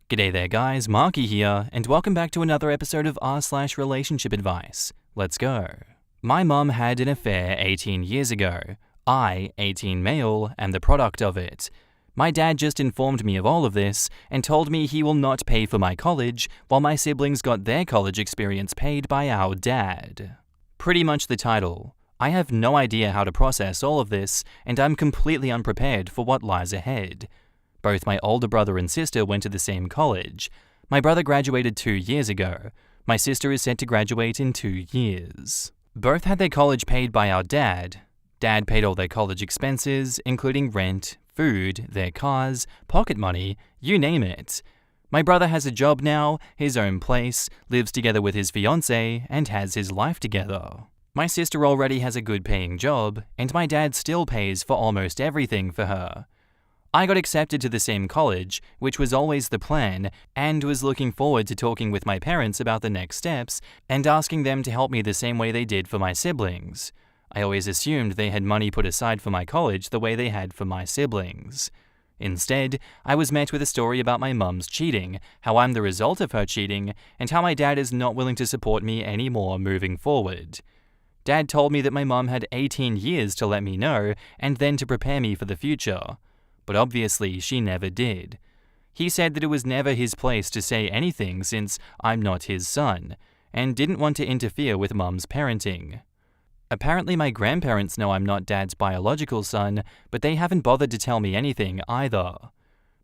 G'day there guys, Marky here, and welcome back to another episode of r/relationship advice. Let's go. My mum had an affair 18 years ago. I, 18 male, am the product of it. My dad just informed me of all of this and told me he will not pay for my college while my siblings got their college experience paid by our dad. Pretty much the title. I have no idea how to process all of this, and I'm completely unprepared for what lies ahead. Both my older brother and sister went to the same college. My brother graduated 2 years ago. My sister is set to graduate in 2 years. Both had their college paid by our dad. Dad paid all their college expenses, including rent, food, their cars, pocket money, you name it. My brother has a job now, his own place, lives together with his fiancée, and has his life together. My sister already has a good paying job, and my dad still pays for almost everything for her. I got accepted to the same college, which was always the plan, and was looking forward to talking with my parents about the next steps and asking them to help me the same way they did for my siblings. I always assumed they had money put aside for my college the way they had for my siblings. Instead, I was met with a story about my mum's cheating, how I'm the result of her cheating, and how my dad is not willing to support me anymore moving forward. Dad told me that my mum had 18 years to let me know and then to prepare me for the future. But obviously she never did. He said that it was never his place to say anything since I'm not his son, and didn't want to interfere with mum's parenting. Apparently my grandparents know I'm not dad's biological son, but they haven't bothered to tell me anything either.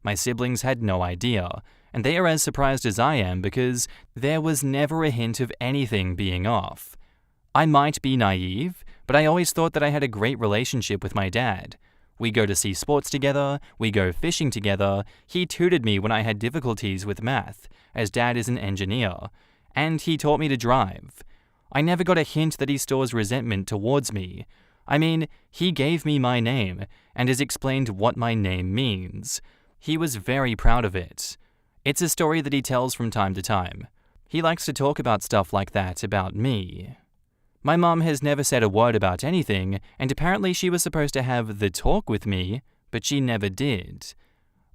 My siblings had no idea, and they are as surprised as I am because there was never a hint of anything being off. I might be naive, but I always thought that I had a great relationship with my dad. We go to see sports together, we go fishing together, he tutored me when I had difficulties with math, as dad is an engineer, and he taught me to drive. I never got a hint that he stores resentment towards me. I mean, he gave me my name, and has explained what my name means. He was very proud of it. It's a story that he tells from time to time. He likes to talk about stuff like that about me. My mum has never said a word about anything, and apparently she was supposed to have the talk with me, but she never did.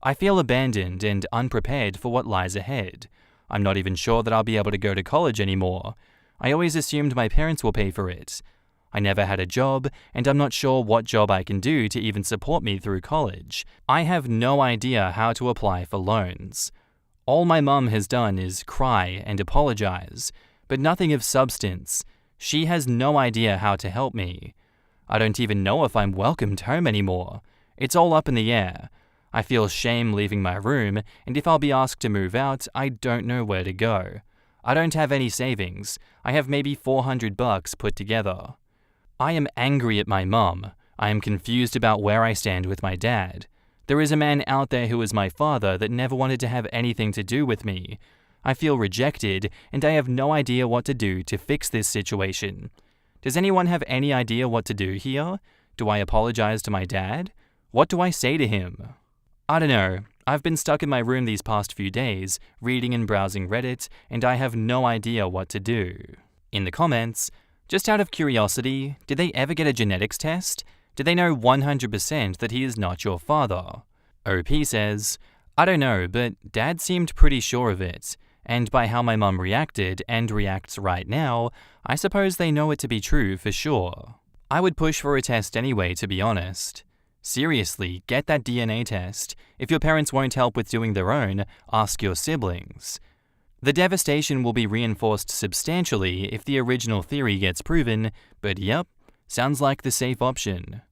I feel abandoned and unprepared for what lies ahead. I'm not even sure that I'll be able to go to college anymore. I always assumed my parents will pay for it. I never had a job, and I'm not sure what job I can do to even support me through college. I have no idea how to apply for loans. All my mum has done is cry and apologize, but nothing of substance. She has no idea how to help me. I don't even know if I'm welcomed home anymore. It's all up in the air. I feel shame leaving my room, and if I'll be asked to move out, I don't know where to go. I don't have any savings. I have maybe $400 put together. I am angry at my mum. I am confused about where I stand with my dad. There is a man out there who is my father that never wanted to have anything to do with me. I feel rejected, and I have no idea what to do to fix this situation. Does anyone have any idea what to do here? Do I apologize to my dad? What do I say to him? I don't know. I've been stuck in my room these past few days, reading and browsing Reddit, and I have no idea what to do. In the comments, just out of curiosity, did they ever get a genetics test? Did they know 100% that he is not your father? OP says, I don't know, but Dad seemed pretty sure of it. And by how my mum reacted and reacts right now, I suppose they know it to be true for sure. I would push for a test anyway, to be honest. Seriously, get that DNA test. If your parents won't help with doing their own, ask your siblings. The devastation will be reinforced substantially if the original theory gets proven, but yep, sounds like the safe option.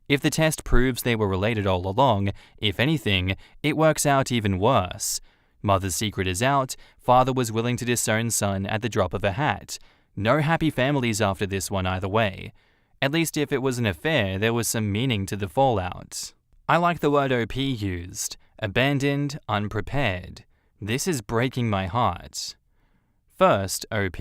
If the test proves they were related all along, if anything, it works out even worse. Mother's secret is out, father was willing to disown son at the drop of a hat. No happy families after this one either way. At least if it was an affair, there was some meaning to the fallout. I like the word OP used. Abandoned, unprepared. This is breaking my heart. First, OP,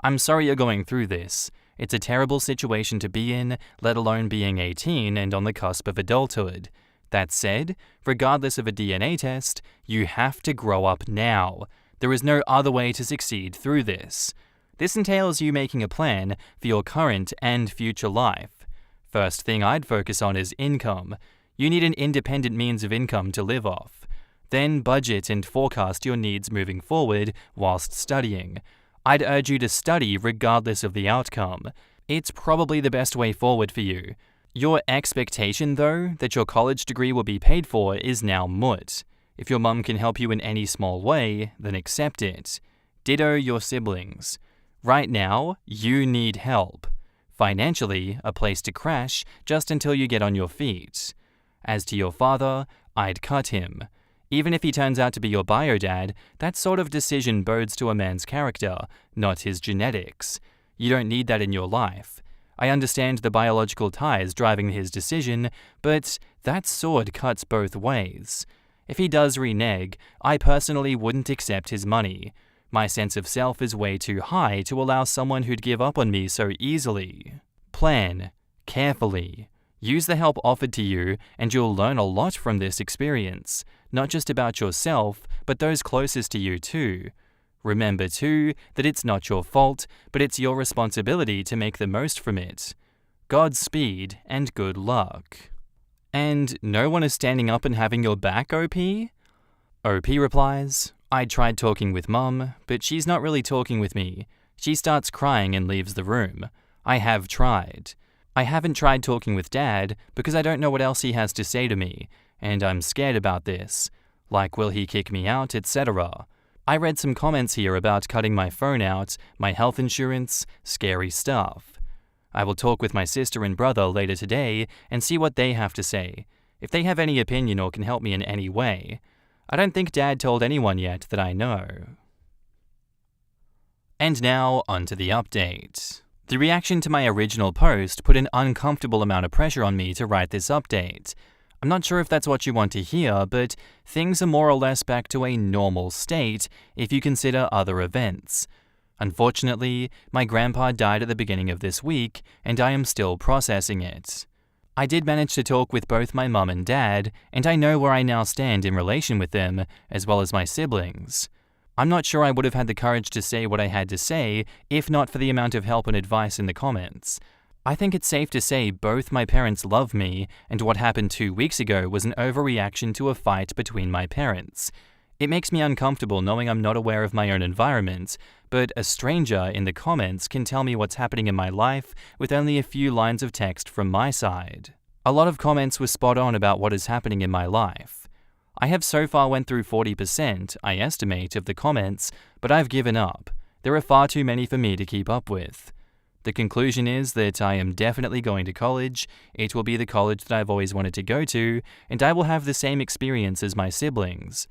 I'm sorry you're going through this. It's a terrible situation to be in, let alone being 18 and on the cusp of adulthood. That said, regardless of a DNA test, you have to grow up now. There is no other way to succeed through this. This entails you making a plan for your current and future life. First thing I'd focus on is income. You need an independent means of income to live off. Then budget and forecast your needs moving forward whilst studying. I'd urge you to study regardless of the outcome. It's probably the best way forward for you. Your expectation, though, that your college degree will be paid for is now moot. If your mum can help you in any small way, then accept it. Ditto your siblings. Right now, you need help. Financially, a place to crash just until you get on your feet. As to your father, I'd cut him. Even if he turns out to be your bio dad, that sort of decision bodes to a man's character, not his genetics. You don't need that in your life. I understand the biological ties driving his decision, but that sword cuts both ways. If he does renege, I personally wouldn't accept his money. My sense of self is way too high to allow someone who'd give up on me so easily. Plan carefully. Use the help offered to you, and you'll learn a lot from this experience, not just about yourself, but those closest to you too. Remember too that it's not your fault, but it's your responsibility to make the most from it. Godspeed and good luck. And no one is standing up and having your back, OP? OP replies, I tried talking with Mum, but she's not really talking with me. She starts crying and leaves the room. I have tried. I haven't tried talking with Dad because I don't know what else he has to say to me, and I'm scared about this. Like, will he kick me out, etc. I read some comments here about cutting my phone out, my health insurance, scary stuff. I will talk with my sister and brother later today and see what they have to say, if they have any opinion or can help me in any way. I don't think Dad told anyone yet that I know. And now, onto the update. The reaction to my original post put an uncomfortable amount of pressure on me to write this update. I'm not sure if that's what you want to hear, but things are more or less back to a normal state if you consider other events. Unfortunately, my grandpa died at the beginning of this week, and I am still processing it. I did manage to talk with both my mum and dad, and I know where I now stand in relation with them, as well as my siblings. I'm not sure I would have had the courage to say what I had to say if not for the amount of help and advice in the comments. I think it's safe to say both my parents love me, and what happened 2 weeks ago was an overreaction to a fight between my parents. It makes me uncomfortable knowing I'm not aware of my own environment, but a stranger in the comments can tell me what's happening in my life with only a few lines of text from my side. A lot of comments were spot on about what is happening in my life. I have so far went through 40%, I estimate, of the comments, but I've given up. There are far too many for me to keep up with. The conclusion is that I am definitely going to college, it will be the college that I've always wanted to go to, and I will have the same experience as my siblings.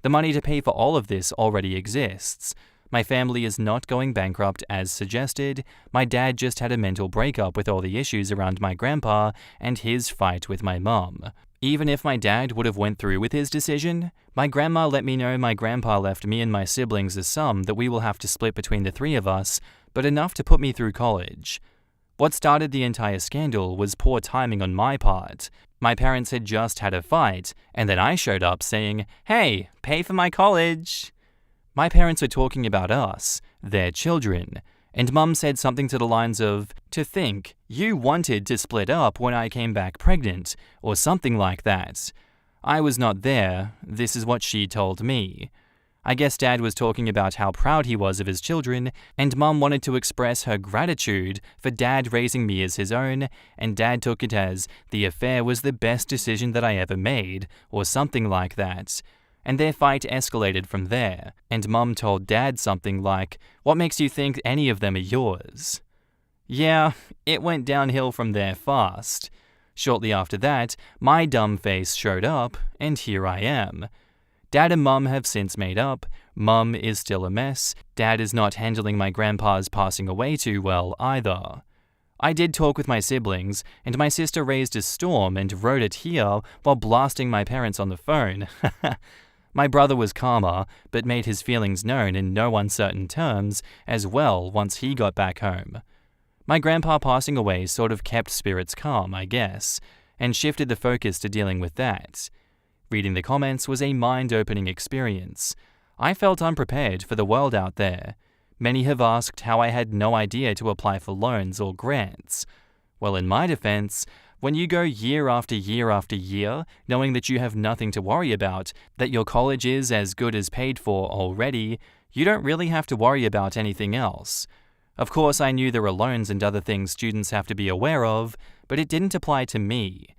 The money to pay for all of this already exists. My family is not going bankrupt as suggested. My dad just had a mental breakup with all the issues around my grandpa and his fight with my mum. Even if my dad would have went through with his decision, my grandma let me know my grandpa left me and my siblings a sum that we will have to split between the three of us, but enough to put me through college. What started the entire scandal was poor timing on my part. My parents had just had a fight, and then I showed up saying, "Hey, pay for my college." My parents were talking about us, their children, and Mum said something to the lines of, "To think, you wanted to split up when I came back pregnant," or something like that. I was not there, this is what she told me. I guess Dad was talking about how proud he was of his children, and Mum wanted to express her gratitude for Dad raising me as his own, and Dad took it as, the affair was the best decision that I ever made, or something like that. And their fight escalated from there, and Mum told Dad something like, "What makes you think any of them are yours?" Yeah, it went downhill from there fast. Shortly after that, my dumb face showed up, and here I am. Dad and Mum have since made up. Mum is still a mess. Dad is not handling my grandpa's passing away too well either. I did talk with my siblings, and my sister raised a storm and wrote it here while blasting my parents on the phone. My brother was calmer, but made his feelings known in no uncertain terms as well once he got back home. My grandpa passing away sort of kept spirits calm, I guess, and shifted the focus to dealing with that. Reading the comments was a mind-opening experience. I felt unprepared for the world out there. Many have asked how I had no idea to apply for loans or grants. Well, in my defense, when you go year after year after year, knowing that you have nothing to worry about, that your college is as good as paid for already, you don't really have to worry about anything else. Of course, I knew there are loans and other things students have to be aware of, but it didn't apply to me.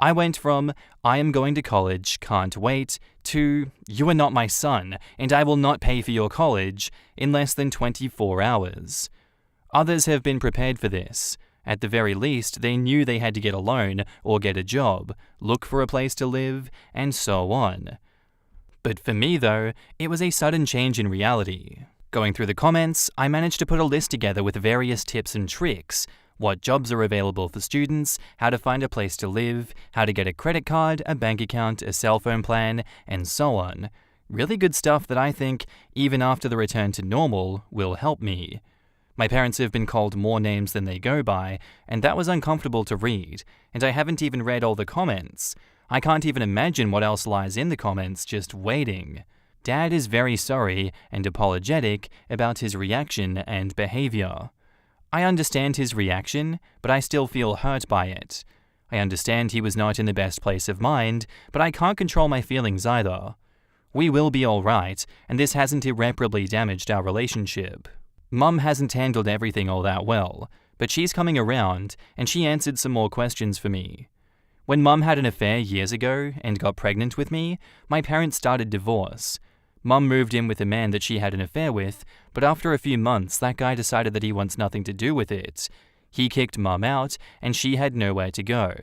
I went from, I am going to college, can't wait, to, you are not my son, and I will not pay for your college, in less than 24 hours. Others have been prepared for this. At the very least, they knew they had to get a loan or get a job, look for a place to live, and so on. But for me, though, it was a sudden change in reality. Going through the comments, I managed to put a list together with various tips and tricks, what jobs are available for students, how to find a place to live, how to get a credit card, a bank account, a cell phone plan, and so on. Really good stuff that I think, even after the return to normal, will help me. My parents have been called more names than they go by, and that was uncomfortable to read, and I haven't even read all the comments. I can't even imagine what else lies in the comments just waiting. Dad is very sorry and apologetic about his reaction and behavior. I understand his reaction, but I still feel hurt by it. I understand he was not in the best place of mind, but I can't control my feelings either. We will be alright, and this hasn't irreparably damaged our relationship. Mum hasn't handled everything all that well, but she's coming around, and she answered some more questions for me. When Mum had an affair years ago and got pregnant with me, my parents started divorce. Mum moved in with a man that she had an affair with, but after a few months that guy decided that he wants nothing to do with it. He kicked Mum out, and she had nowhere to go.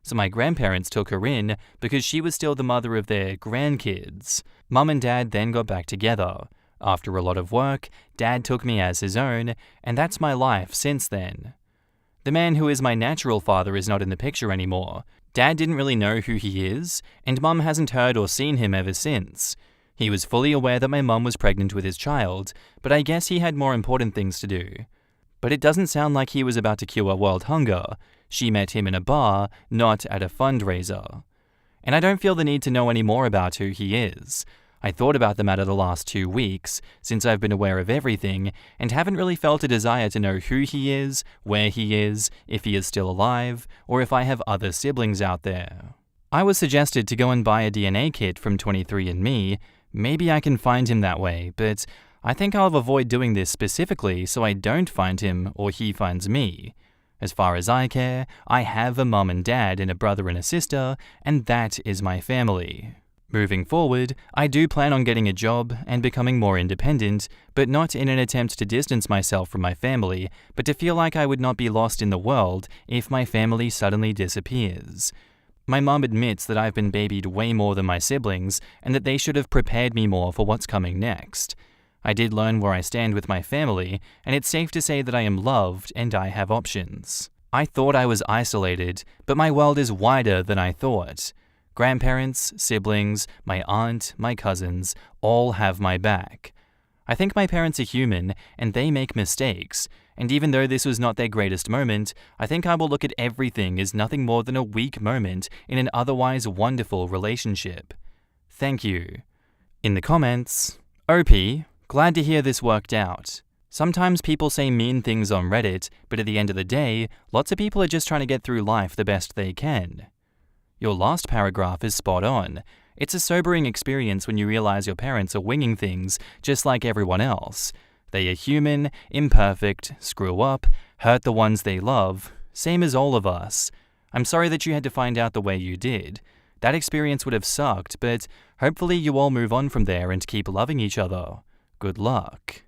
So my grandparents took her in because she was still the mother of their grandkids. Mum and Dad then got back together. After a lot of work, Dad took me as his own, and that's my life since then. The man who is my natural father is not in the picture anymore. Dad didn't really know who he is, and Mum hasn't heard or seen him ever since. He was fully aware that my mum was pregnant with his child, but I guess he had more important things to do. But it doesn't sound like he was about to cure world hunger. She met him in a bar, not at a fundraiser. And I don't feel the need to know any more about who he is. I thought about the matter the last 2 weeks, since I've been aware of everything, and haven't really felt a desire to know who he is, where he is, if he is still alive, or if I have other siblings out there. I was suggested to go and buy a DNA kit from 23andMe. Maybe I can find him that way, but I think I'll avoid doing this specifically so I don't find him or he finds me. As far as I care, I have a mum and dad and a brother and a sister, and that is my family. Moving forward, I do plan on getting a job and becoming more independent, but not in an attempt to distance myself from my family, but to feel like I would not be lost in the world if my family suddenly disappears. My mum admits that I've been babied way more than my siblings, and that they should have prepared me more for what's coming next. I did learn where I stand with my family, and it's safe to say that I am loved and I have options. I thought I was isolated, but my world is wider than I thought. Grandparents, siblings, my aunt, my cousins, all have my back. I think my parents are human, and they make mistakes, and even though this was not their greatest moment, I think I will look at everything as nothing more than a weak moment in an otherwise wonderful relationship. Thank you. In the comments, OP, glad to hear this worked out. Sometimes people say mean things on Reddit, but at the end of the day, lots of people are just trying to get through life the best they can. Your last paragraph is spot on. It's a sobering experience when you realize your parents are winging things just like everyone else. They are human, imperfect, screw up, hurt the ones they love, same as all of us. I'm sorry that you had to find out the way you did. That experience would have sucked, but hopefully you all move on from there and keep loving each other. Good luck.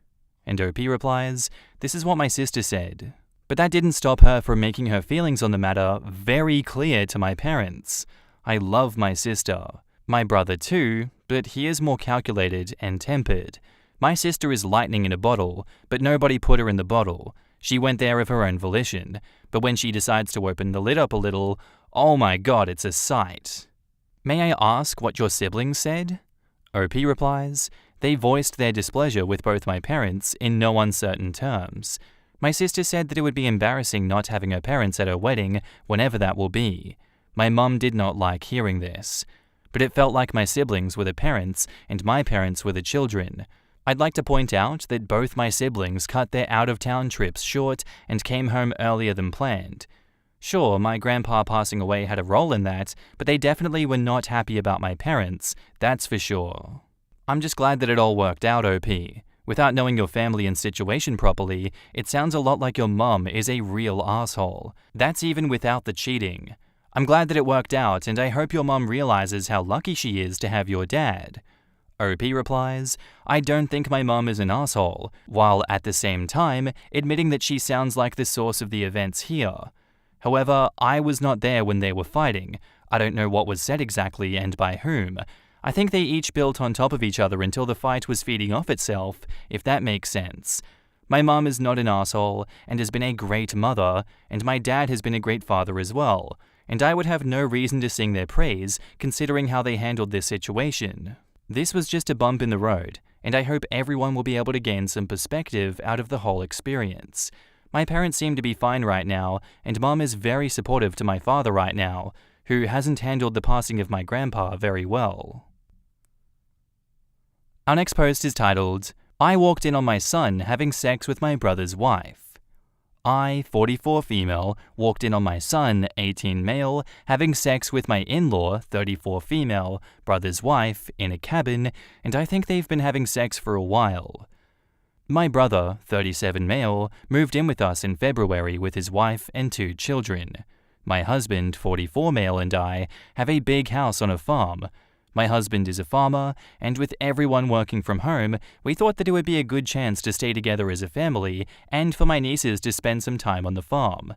And OP replies, this is what my sister said. But that didn't stop her from making her feelings on the matter very clear to my parents. I love my sister. My brother too, but he is more calculated and tempered. My sister is lightning in a bottle, but nobody put her in the bottle. She went there of her own volition, but when she decides to open the lid up a little, oh my god, it's a sight. May I ask what your siblings said? OP replies, they voiced their displeasure with both my parents in no uncertain terms. My sister said that it would be embarrassing not having her parents at her wedding, whenever that will be. My mum did not like hearing this. But it felt like my siblings were the parents and my parents were the children. I'd like to point out that both my siblings cut their out-of-town trips short and came home earlier than planned. Sure, my grandpa passing away had a role in that, but they definitely were not happy about my parents, that's for sure. I'm just glad that it all worked out, OP. Without knowing your family and situation properly, it sounds a lot like your mum is a real asshole. That's even without the cheating. I'm glad that it worked out, and I hope your mum realizes how lucky she is to have your dad. OP replies, I don't think my mum is an asshole, while at the same time admitting that she sounds like the source of the events here. However, I was not there when they were fighting. I don't know what was said exactly and by whom. I think they each built on top of each other until the fight was feeding off itself, if that makes sense. My mum is not an asshole and has been a great mother, and my dad has been a great father as well, and I would have no reason to sing their praise considering how they handled this situation. This was just a bump in the road, and I hope everyone will be able to gain some perspective out of the whole experience. My parents seem to be fine right now, and Mum is very supportive to my father right now, who hasn't handled the passing of my grandpa very well. Our next post is titled, I walked in on my son having sex with my brother's wife. I, 44 female, walked in on my son, 18 male, having sex with my in-law, 34 female, brother's wife, in a cabin, and I think they've been having sex for a while. My brother, 37 male, moved in with us in February with his wife and 2 children. My husband, 44 male, and I have a big house on a farm. My husband is a farmer, and with everyone working from home, we thought that it would be a good chance to stay together as a family and for my nieces to spend some time on the farm.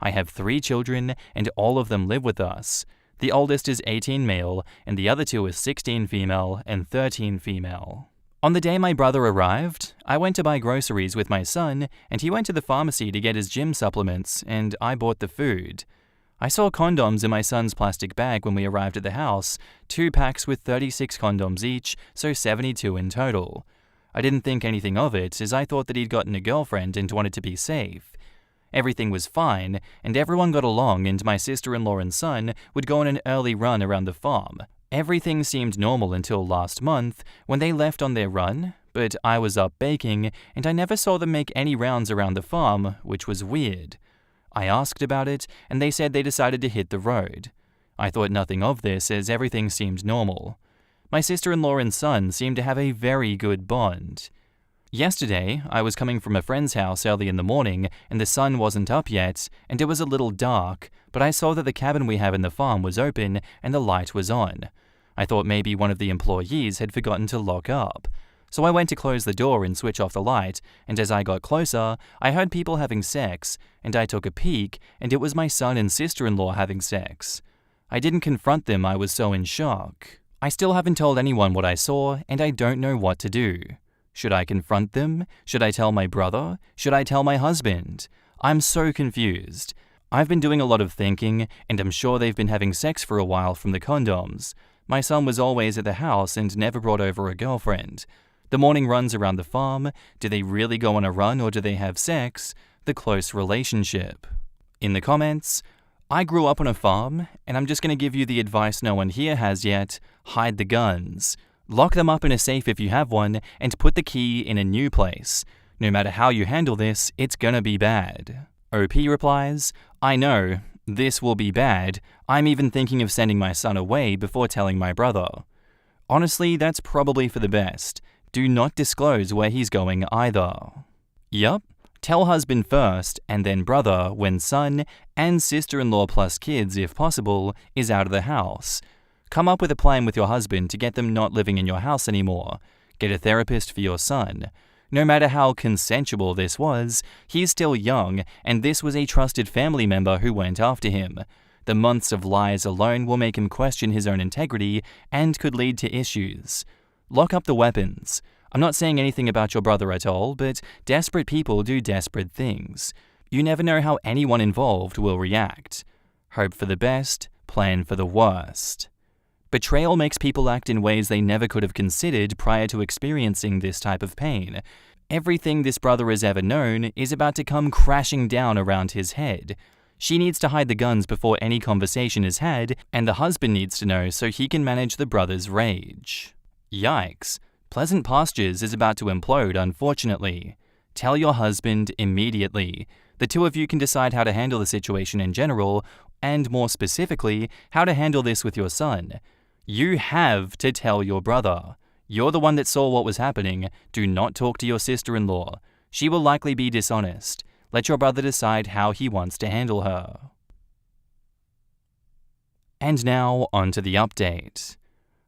I have 3 children, and all of them live with us. The oldest is 18 male, and the other 2 are 16 female and 13 female. On the day my brother arrived, I went to buy groceries with my son, and he went to the pharmacy to get his gym supplements, and I bought the food. I saw condoms in my son's plastic bag when we arrived at the house, 2 packs with 36 condoms each, so 72 in total. I didn't think anything of it, as I thought that he'd gotten a girlfriend and wanted to be safe. Everything was fine, and everyone got along, and my sister-in-law and son would go on an early run around the farm. Everything seemed normal until last month, when they left on their run, but I was up baking, and I never saw them make any rounds around the farm, which was weird. I asked about it, and they said they decided to hit the road. I thought nothing of this, as everything seemed normal. My sister-in-law and son seemed to have a very good bond. Yesterday, I was coming from a friend's house early in the morning, and the sun wasn't up yet, and it was a little dark, but I saw that the cabin we have in the farm was open and the light was on. I thought maybe one of the employees had forgotten to lock up. So I went to close the door and switch off the light, and as I got closer, I heard people having sex, and I took a peek, and it was my son and sister-in-law having sex. I didn't confront them, I was so in shock. I still haven't told anyone what I saw, and I don't know what to do. Should I confront them? Should I tell my brother? Should I tell my husband? I'm so confused. I've been doing a lot of thinking, and I'm sure they've been having sex for a while from the condoms. My son was always at the house and never brought over a girlfriend. The morning runs around the farm. Do they really go on a run or do they have sex? The close relationship. In the comments, I grew up on a farm, and I'm just going to give you the advice no one here has yet. Hide the guns. Lock them up in a safe if you have one, and put the key in a new place. No matter how you handle this, it's gonna be bad. OP replies, I know, this will be bad. I'm even thinking of sending my son away before telling my brother. Honestly, that's probably for the best. Do not disclose where he's going either. Yup, tell husband first, and then brother when son and sister-in-law plus kids, if possible, is out of the house. Come up with a plan with your husband to get them not living in your house anymore. Get a therapist for your son. No matter how consensual this was, he's still young, and this was a trusted family member who went after him. The months of lies alone will make him question his own integrity and could lead to issues. Lock up the weapons. I'm not saying anything about your brother at all, but desperate people do desperate things. You never know how anyone involved will react. Hope for the best, plan for the worst. Betrayal makes people act in ways they never could have considered prior to experiencing this type of pain. Everything this brother has ever known is about to come crashing down around his head. She needs to hide the guns before any conversation is had, and the husband needs to know so he can manage the brother's rage. Yikes. Pleasant Pastures is about to implode, unfortunately. Tell your husband immediately. The two of you can decide how to handle the situation in general, and more specifically, how to handle this with your son. You have to tell your brother. You're the one that saw what was happening. Do not talk to your sister-in-law. She will likely be dishonest. Let your brother decide how he wants to handle her. And now, on to the update.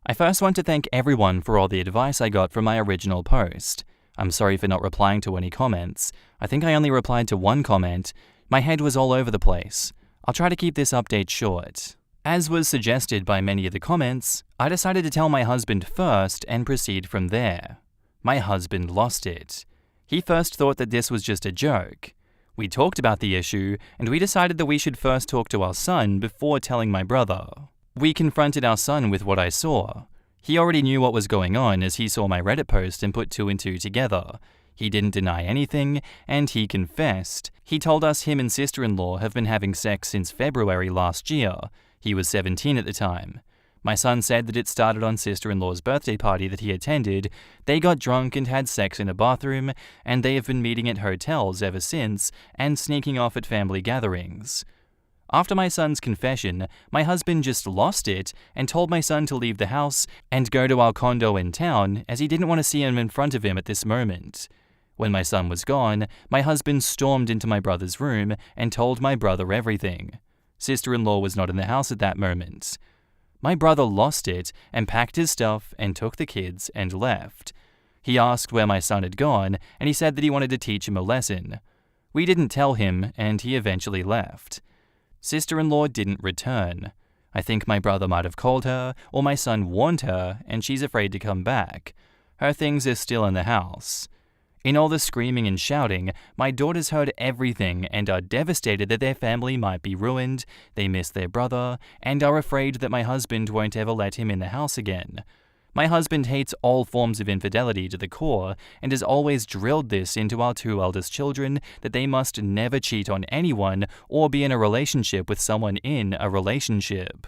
I first want to thank everyone for all the advice I got from my original post. I'm sorry for not replying to any comments. I think I only replied to one comment. My head was all over the place. I'll try to keep this update short. As was suggested by many of the comments, I decided to tell my husband first and proceed from there. My husband lost it. He first thought that this was just a joke. We talked about the issue, and we decided that we should first talk to our son before telling my brother. We confronted our son with what I saw. He already knew what was going on as he saw my Reddit post and put two and two together. He didn't deny anything, and he confessed. He told us him and sister-in-law have been having sex since February last year. He was 17 at the time. My son said that it started on sister-in-law's birthday party that he attended. They got drunk and had sex in a bathroom, and they have been meeting at hotels ever since and sneaking off at family gatherings. After my son's confession, my husband just lost it and told my son to leave the house and go to our condo in town as he didn't want to see him in front of him at this moment. When my son was gone, my husband stormed into my brother's room and told my brother everything. Sister-in-law was not in the house at that moment. My brother lost it and packed his stuff and took the kids and left. He asked where my son had gone, and he said that he wanted to teach him a lesson. We didn't tell him, and he eventually left. Sister-in-law didn't return. I think my brother might have called her, or my son warned her, and she's afraid to come back. Her things are still in the house. In all the screaming and shouting, my daughters heard everything and are devastated that their family might be ruined, they miss their brother, and are afraid that my husband won't ever let him in the house again. My husband hates all forms of infidelity to the core and has always drilled this into our two eldest children that they must never cheat on anyone or be in a relationship with someone in a relationship.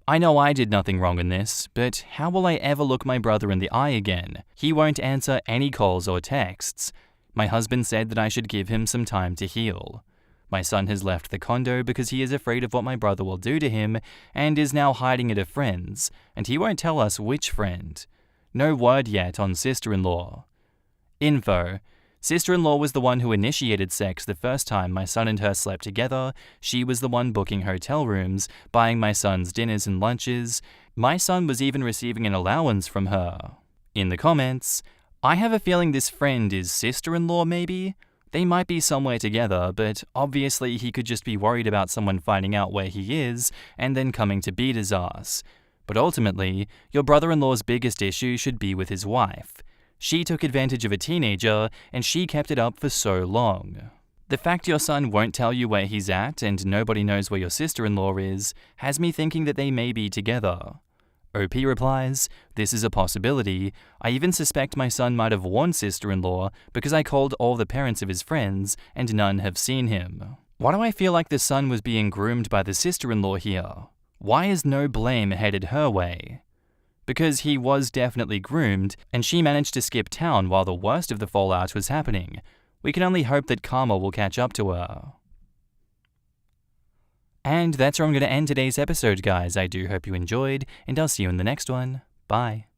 I know I did nothing wrong in this, but how will I ever look my brother in the eye again? He won't answer any calls or texts. My husband said that I should give him some time to heal. My son has left the condo because he is afraid of what my brother will do to him and is now hiding at a friend's, and he won't tell us which friend. No word yet on sister-in-law. Info. Sister-in-law was the one who initiated sex the first time my son and her slept together. She was the one booking hotel rooms, buying my son's dinners and lunches. My son was even receiving an allowance from her. In the comments, I have a feeling this friend is sister-in-law maybe? They might be somewhere together, but obviously he could just be worried about someone finding out where he is and then coming to beat his ass. But ultimately, your brother-in-law's biggest issue should be with his wife. She took advantage of a teenager, and she kept it up for so long. The fact your son won't tell you where he's at and nobody knows where your sister-in-law is has me thinking that they may be together. OP replies, "This is a possibility. I even suspect my son might have warned sister-in-law because I called all the parents of his friends and none have seen him." Why do I feel like the son was being groomed by the sister-in-law here? Why is no blame headed her way? Because he was definitely groomed, and she managed to skip town while the worst of the fallout was happening. We can only hope that karma will catch up to her. And that's where I'm going to end today's episode, guys. I do hope you enjoyed, and I'll see you in the next one. Bye.